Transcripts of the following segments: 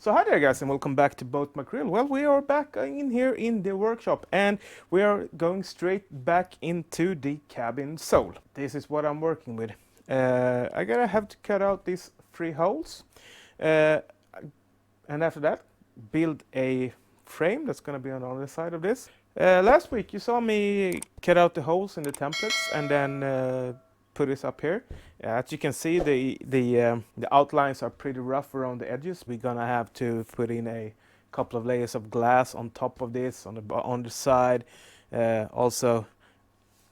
So hi there guys and welcome back to Boat McRill. Well, we are back in here in the workshop and we are going straight back into the cabin sole. This is what I'm working with. I gotta have to cut out these 3 holes and after that build a frame that's gonna be on the other side of this. Last week you saw me cut out the holes in the templates and then put this up here. As you can see, the outlines are pretty rough around the edges. We're gonna have to put in a couple of layers of glass on top of this, on the side. Also,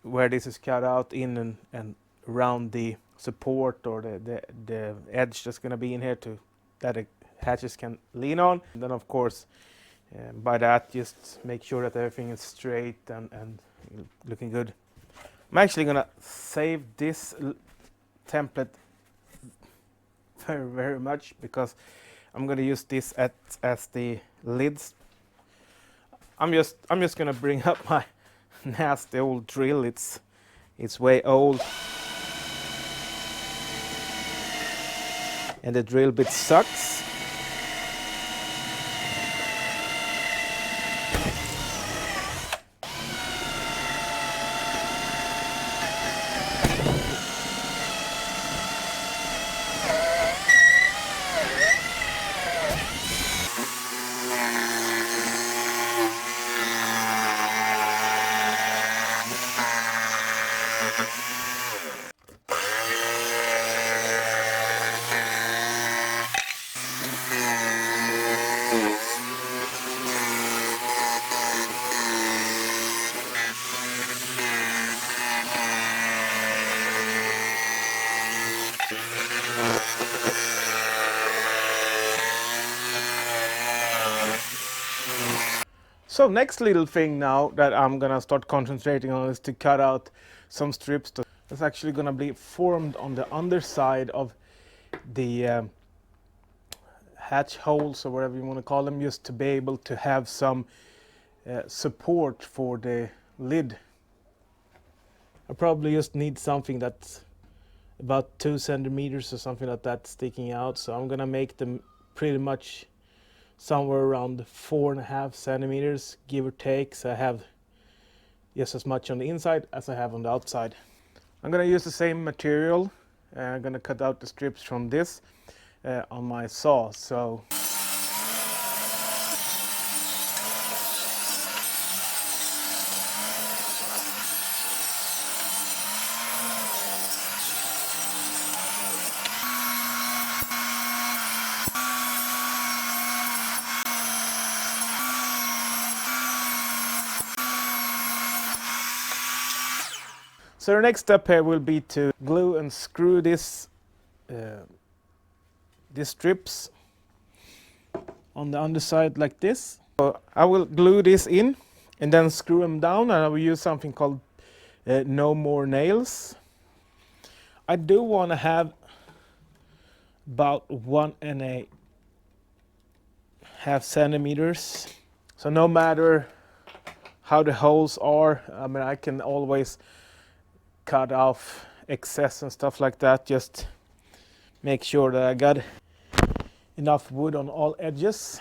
where this is cut out in and around the support or the edge that's gonna be in here to that the hatches can lean on. And then of course, by that just make sure that everything is straight and looking good. I'm actually gonna save this template very much because I'm gonna use this as the lids. I'm just gonna bring up my nasty old drill. It's way old and the drill bit sucks. So next little thing now that I'm gonna start concentrating on is to cut out some strips that's actually gonna be formed on the underside of the hatch holes or whatever you want to call them, just to be able to have some support for the lid. I probably just need something that's about 2 centimeters or something like that sticking out, so I'm gonna make them pretty much somewhere around 4.5 centimeters, give or take, so I have just as much on the inside as I have on the outside. I'm gonna use the same material. I'm gonna cut out the strips from this on my saw. So the next step here will be to glue and screw these strips on the underside like this. So I will glue this in and then screw them down, and I will use something called no more nails. I do want to have about 1.5 centimeters. So no matter how the holes are, I mean, I can always cut off excess and stuff like that. Just make sure that I got enough wood on all edges.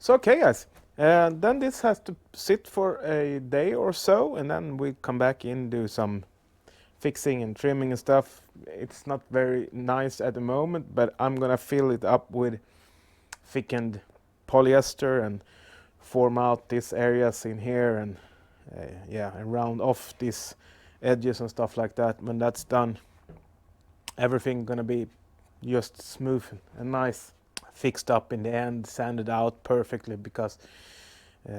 So okay guys, then this has to sit for a day or so, and then we come back in, do some fixing and trimming and stuff. It's not very nice at the moment, but I'm gonna fill it up with thickened polyester and form out these areas in here, and yeah, and round off these edges and stuff like that. When that's done, everything gonna be just smooth and nice, fixed up in the end, sanded out perfectly, because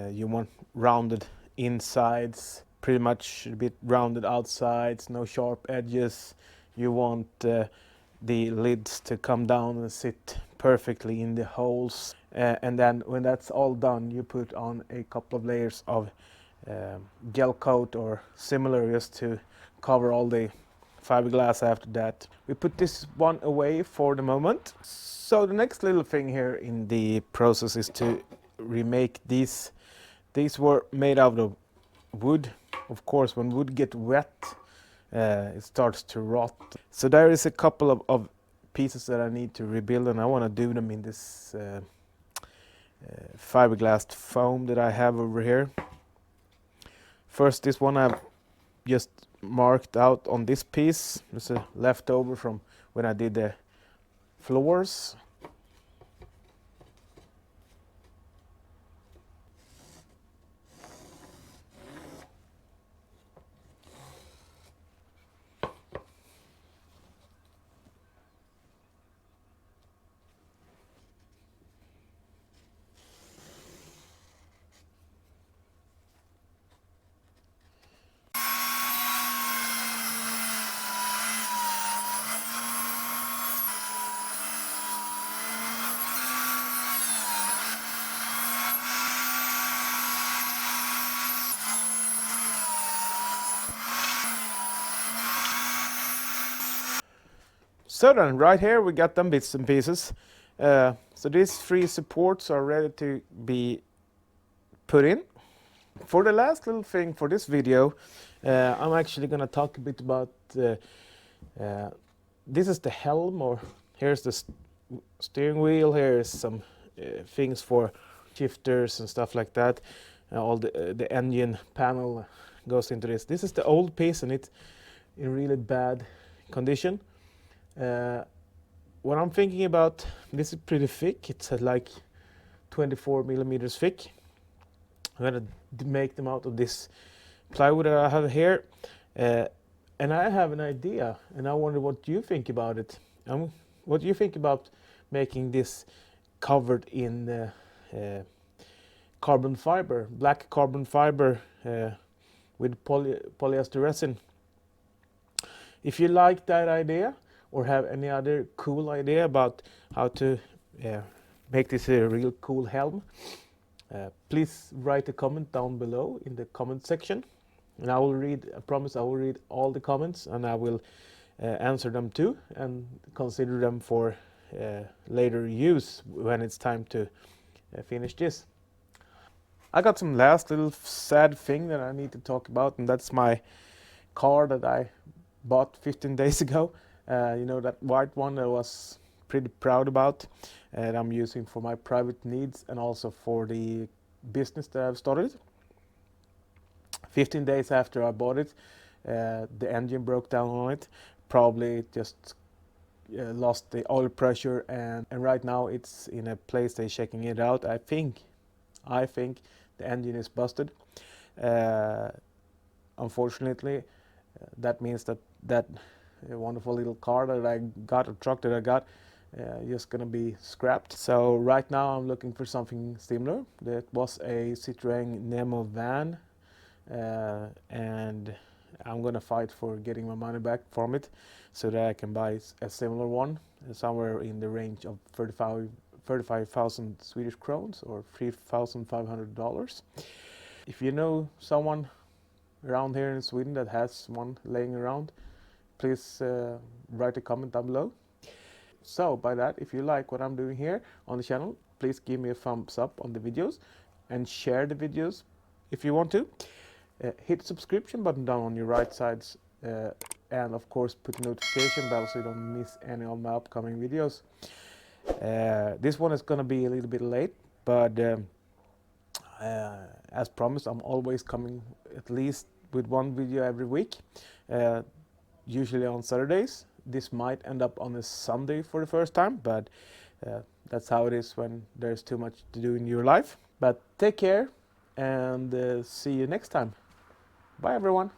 you want rounded insides, pretty much a bit rounded outsides, no sharp edges. You want the lids to come down and sit perfectly in the holes, and then when that's all done, you put on a couple of layers of gel coat or similar, just to cover all the fiberglass. After that, we put this one away for the moment. So the next little thing here in the process is to remake these. These were made out of wood. Of course, when wood get wet, it starts to rot. So there is a couple of pieces that I need to rebuild, and I want to do them in this fiberglass foam that I have over here. First, this one I've just marked out on this piece. It's a leftover from when I did the floors. So then, right here we got them bits and pieces. So these three supports are ready to be put in. For the last little thing for this video, I'm actually going to talk a bit about this is the helm, or here's the steering wheel, here's some things for shifters and stuff like that. All the engine panel goes into this. This is the old piece, and it's in really bad condition. What I'm thinking about, this is pretty thick. It's like 24 millimeters thick. I'm gonna make them out of this plywood that I have here, and I have an idea, and I wonder what you think about it. What do you think about making this covered in carbon fiber, black carbon fiber with polyester resin? If you like that idea, or have any other cool idea about how to make this a real cool helm, please write a comment down below in the comment section, and I will read, I promise I will read all the comments, and I will answer them too, and consider them for later use when it's time to finish this. I got some last little sad thing that I need to talk about, and that's my car that I bought 15 days ago. You know, that white one I was pretty proud about, and I'm using for my private needs and also for the business that I've started. 15 days after I bought it, the engine broke down on it. Probably just lost the oil pressure, and right now it's in a place they're checking it out. I think the engine is busted. Unfortunately, that means that a wonderful little car that I got, a truck that I got, just gonna be scrapped. So right now I'm looking for something similar. That was a Citroën Nemo van, and I'm gonna fight for getting my money back from it, so that I can buy a similar one, somewhere in the range of 35,000 Swedish crowns, or $3,500. If you know someone around here in Sweden that has one laying around, please write a comment down below. So by that, if you like what I'm doing here on the channel, please give me a thumbs up on the videos, and share the videos if you want to. Hit the subscription button down on your right sides, and of course put the notification bell so you don't miss any of my upcoming videos. This one is gonna be a little bit late, but As promised, I'm always coming at least with one video every week, usually on Saturdays. This might end up on a Sunday for the first time, but that's how it is when there's too much to do in your life. But take care and see you next time. Bye everyone.